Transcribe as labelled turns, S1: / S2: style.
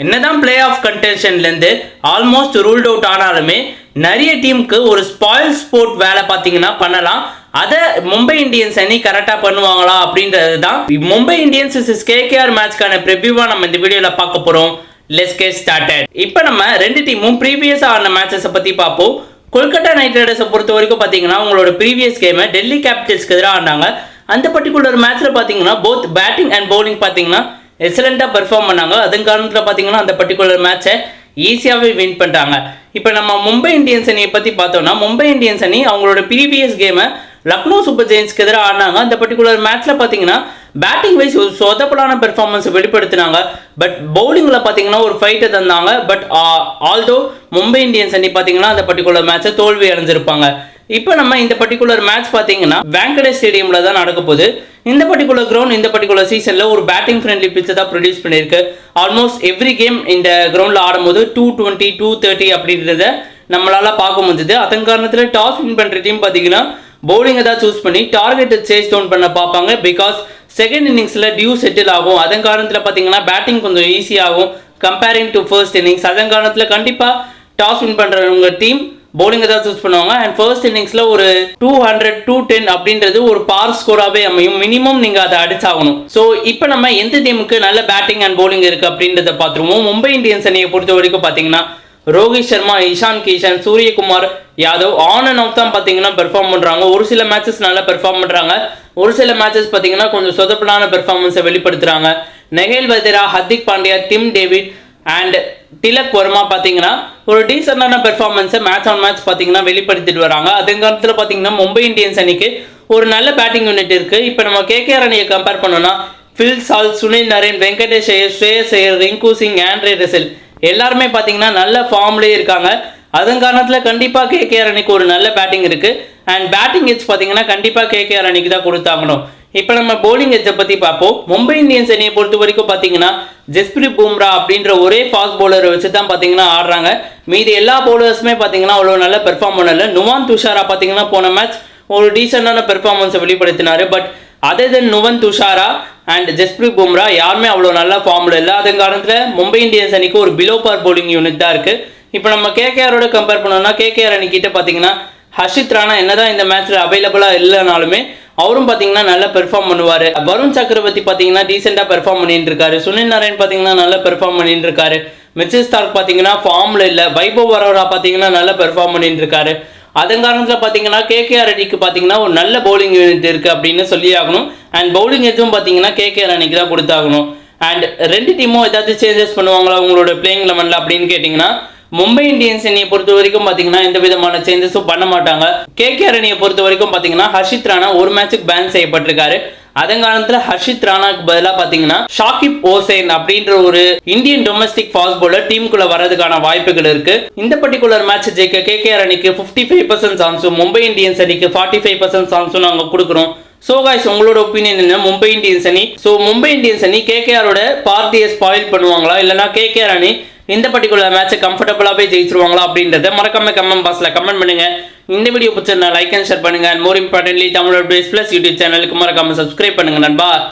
S1: என்னதான் play off கண்டென்ஷன்லேருந்து almost ruled out ஆனாலுமே நிறைய டீமுக்கு ஒரு ஸ்பாயில் ஸ்போர்ட் வேலை பார்த்தீங்கன்னா பண்ணலாம். அதை மும்பை இந்தியன்ஸ் அணி கரெக்டாக பண்ணுவாங்களா அப்படின்றது தான் மும்பை இந்தியன்ஸ் vs KKR மேட்ச்க்கான ப்ரிவியூவாக நம்ம இந்த வீடியோவில் பார்க்க போகிறோம். Let's get started. இப்போ நம்ம ரெண்டு டீமும் ப்ரீவியஸாக ஆன மேட்சஸை பற்றி பார்ப்போம். கொல்கத்தா நைட் ரைடர்ஸை பொறுத்த வரைக்கும் பார்த்தீங்கன்னா உங்களோட ப்ரீவியஸ் கேமை டெல்லி கேபிட்டல்ஸ்க்கு எதிராக ஆனாங்க. அந்த பர்டிகுலர் மேட்ச்சில் பார்த்தீங்கன்னா போத் பேட்டிங் அண்ட் பவுலிங் பார்த்தீங்கன்னா எக்ஸலண்ட்டாக பெர்ஃபார்ம் பண்ணாங்க. அதன் காரணத்தில் பார்த்தீங்கன்னா அந்த பர்டிகுலர் மேட்சை ஈஸியாகவே வின் பண்ணிட்டாங்க. இப்போ நம்ம மும்பை இந்தியன்ஸ் அணியை பற்றி பார்த்தோம்னா மும்பை இந்தியன்ஸ் அணி அவங்களோட ப்ரீவியஸ் கேமை லக்னோ சூப்பர் ஜெயின்ஸ்க்கு எதிராக ஆடினாங்க. அந்த பர்டிகுலர் மேட்ச்சில் பார்த்தீங்கன்னா பேட்டிங் வைஸ் ஒரு சொதப்பலான பெர்ஃபார்மன்ஸை வெளிப்படுத்தினாங்க. பட் பவுலிங்கில் பார்த்தீங்கன்னா ஒரு ஃபைட்டை தந்தாங்க. பட் ஆல்தோ மும்பை இந்தியன்ஸ் அணி பார்த்தீங்கன்னா அந்த பர்டிகுலர் மேட்சை தோல்வி அடைஞ்சிருப்பாங்க. இப்போ நம்ம இந்த பர்டிகுலர் மேட்ச் பார்த்தீங்கன்னா வாங்கடே ஸ்டேடியமில் தான் நடக்க போகுது. இந்த பர்டிகுலர் கிரவுண்ட் இந்த பர்டிகுலர் சீசனில் ஒரு பேட்டிங் ஃப்ரெண்ட்லி பிச்சை தான் ப்ரொடியூஸ் பண்ணியிருக்கு. ஆல்மோஸ்ட் எவ்ரி கேம் இந்த கிரவுண்டில் ஆடும்போது 220, 230 அப்படின்றத நம்மளால் பார்க்க முடிஞ்சுது. அதன் காரணத்தில் டாஸ் வின் பண்ணுற டீம் பார்த்தீங்கன்னா பவுலிங்கை தான் சூஸ் பண்ணி டார்கெட்டை சேஸ் டவுன் பண்ண பார்ப்பாங்க. பிகாஸ் செகண்ட் இன்னிங்ஸில் டியூ செட்டில் ஆகும். அதன் காரணத்தில் பார்த்தீங்கன்னா பேட்டிங் கொஞ்சம் ஈஸியாகும் கம்பேரிங் டு ஃபர்ஸ்ட் இன்னிங்ஸ். அதன் காரணத்தில் கண்டிப்பாக டாஸ் வின் பண்ணுறவங்க டீம் பவுலிங்கை தான் சூஸ் பண்ணுவாங்க. அண்ட் ஃபர்ஸ்ட் இன்னிங்ஸில் ஒரு 200, 210 அப்படின்றது ஒரு பார் ஸ்கோராகவே அமையும். மினிமம் நீங்கள் அதை அடிச்சாகணும். ஸோ இப்போ நம்ம எந்த டீமுக்கு நல்ல பேட்டிங் அண்ட் பவுலிங் இருக்குது அப்படின்றத பார்த்துருவோம். மும்பை இந்தியன்ஸ் அணியை பொறுத்த வரைக்கும் பார்த்தீங்கன்னா Rohit Sharma, Ishan Kishan, Suryakumar Yadav on and off தான் பார்த்தீங்கன்னா பெர்ஃபார்ம் பண்ணுறாங்க. ஒரு சில மேட்சஸ் நல்லா பெர்ஃபார்ம் பண்ணுறாங்க. ஒரு சில மேட்சஸ் பார்த்தீங்கன்னா கொஞ்சம் சொதப்பலான பெர்ஃபார்மன்ஸை வெளிப்படுத்துகிறாங்க. Nehal Wadhera, Hardik Pandya, Tim David and Tilak Varma பார்த்தீங்கன்னா ஒரு டீசெண்டான பெர்ஃபார்மன்ஸை மேட்ச் ஆன் மேட்ச் பார்த்தீங்கன்னா வெளிப்படுத்திட்டு வராங்க. அதே காலத்தில் பார்த்தீங்கன்னா மும்பை இந்தியன்ஸ் அணிக்கு ஒரு நல்ல பேட்டிங் யூனிட் இருக்குது. இப்போ நம்ம KKR அணியை கம்பேர் பண்ணோம்னா Phil Salt, Sunil Narine, Venkatesh Iyer, Shreyas Iyer, Rinku Singh, Andre Russell எல்லாருமே பார்த்தீங்கன்னா நல்ல ஃபார்ம்லேயே இருக்காங்க. அதன் காரணத்தில் கண்டிப்பாக KKR அணிக்கு ஒரு நல்ல பேட்டிங் இருக்குது. அண்ட் பேட்டிங் எட்ஜ் பார்த்தீங்கன்னா கண்டிப்பாக KKR அணிக்கு தான் கொடுத்தாகணும். இப்போ நம்ம பவுலிங் எட்ஜை பற்றி பார்ப்போம். மும்பை இந்தியன்ஸ் அணியை பொறுத்த வரைக்கும் பார்த்தீங்கன்னா ஜஸ்பிரித் பும்ரா அப்படின்ற ஒரே ஃபாஸ்ட் பவுலரை வச்சு தான் பார்த்தீங்கன்னா ஆடுறாங்க. மீதி எல்லா பவுலர்ஸுமே பார்த்தீங்கன்னா அவ்வளோ நல்லா பெர்ஃபார்ம் பண்ணல. நுவான் துஷாரா பார்த்தீங்கன்னா போன மேட்ச் ஒரு டீசெண்டான பெர்ஃபார்மன்ஸை வெளிப்படுத்தினார். பட் அதே தென் நுவன் துஷாரா அண்ட் ஜஸ்பிரித் பும்ரா யாருமே அவ்வளோ நல்லா ஃபார்மில் இல்லை. அதன் காரணத்தில் மும்பை இந்தியன்ஸ் அணிக்கு ஒரு பிலோ பார் பவுலிங் யூனிட் தான் இருக்குது. இப்போ நம்ம KKRோட கம்பேர் பண்ணோம்னா KKR அணிக்கிட்ட பார்த்தீங்கன்னா ஹர்ஷித் ராணா என்னதான் இந்த மேட்ச்சில் அவைலபிளாக இல்லைனாலுமே அவரும் பார்த்தீங்கன்னா நல்லா பெர்ஃபார்ம் பண்ணுவார். வருண் சக்கரவர்த்தி பார்த்தீங்கன்னா டீசெண்டாக பெர்ஃபார்ம் பண்ணிட்டு இருக்காரு. சுனில் நரேன் பார்த்தீங்கன்னா நல்லா பெர்ஃபார்ம் பண்ணிட்டு இருக்காரு. மிச்சல் ஸ்டார்க் பார்த்தீங்கன்னா ஃபார்மில் இல்லை. வைபவ் வரோரா பார்த்தீங்கன்னா நல்லா பெர்ஃபார்ம் பண்ணிட்டு இருக்காரு. அதன் காரணத்தில் பார்த்தீங்கன்னா KKR அணிக்கு பார்த்தீங்கன்னா ஒரு நல்ல பவுலிங் யூனிட் இருக்குது அப்படின்னு சொல்லி ஆகணும். அண்ட் பவுலிங் எதுவும் பார்த்தீங்கன்னா KKR அணிக்கு தான் கொடுத்தாகணும். அண்ட் ரெண்டு டீமும் ஏதாவது சேஞ்சஸ் பண்ணுவாங்களா உங்களோட பிளேயிங் லெவனில் அப்படின்னு கேட்டிங்கன்னா மும்பை இந்தியன்ஸ் அணியை பொறுத்த வரைக்கும் பார்த்தீங்கன்னா எந்த விதமான சேஞ்சஸும் பண்ண மாட்டாங்க. KKR அணியை பொறுத்த வரைக்கும் பார்த்தீங்கன்னா ஹர்ஷித் ராணா ஒரு மேட்சுக்கு பேன் செய்யப்பட்டிருக்காரு. அதன் காலத்தில் ஹர்ஷித் ராணாக்கு பதிலாக பார்த்தீங்கன்னா ஷாகிப் ஹோசைன் அப்படின்ற ஒரு இந்தியன் டொமஸ்டிக் ஃபாஸ்ட் பவுலர் டீமுக்குள்ள வரதுக்கான வாய்ப்புகள் இருக்கு. இந்த பர்டிகுலர் மேட்ச் ஜெயிக்க KKR அணிக்கு 55% சான்ஸும் மும்பை இந்தியன்ஸ் அணிக்கு 45% சான்ஸும் நாங்கள் கொடுக்குறோம். ஸோ காய்ஸ் உங்களோட ஒப்பீனியன் என்ன? மும்பை இந்தியன்ஸ் அணி மும்பை இந்தியன்ஸ் அணி KKRோட பார்ட்டியை ஸ்பாயில் பண்ணுவாங்களா இல்லைனா KKR அணி இந்த பர்டிகுலர் மேட்சை கம்ஃபர்டபுளாகவே ஜெயிச்சிருவாங்களா அப்படின்றத மறக்காம கமெண்ட் பாக்ஸில் கமெண்ட் பண்ணுங்க. இந்த வீடியோ பிடிச்சிருந்தா லைக் அண்ட் ஷேர் பண்ணுங்க. அண்ட் மோர் இம்பார்ட்டன்ட்லி தமிழோட பேஸ் பிளஸ் யூடியூப் சேனலுக்கு மறக்காம சப்ஸ்கிரைப் பண்ணுங்க நண்பா.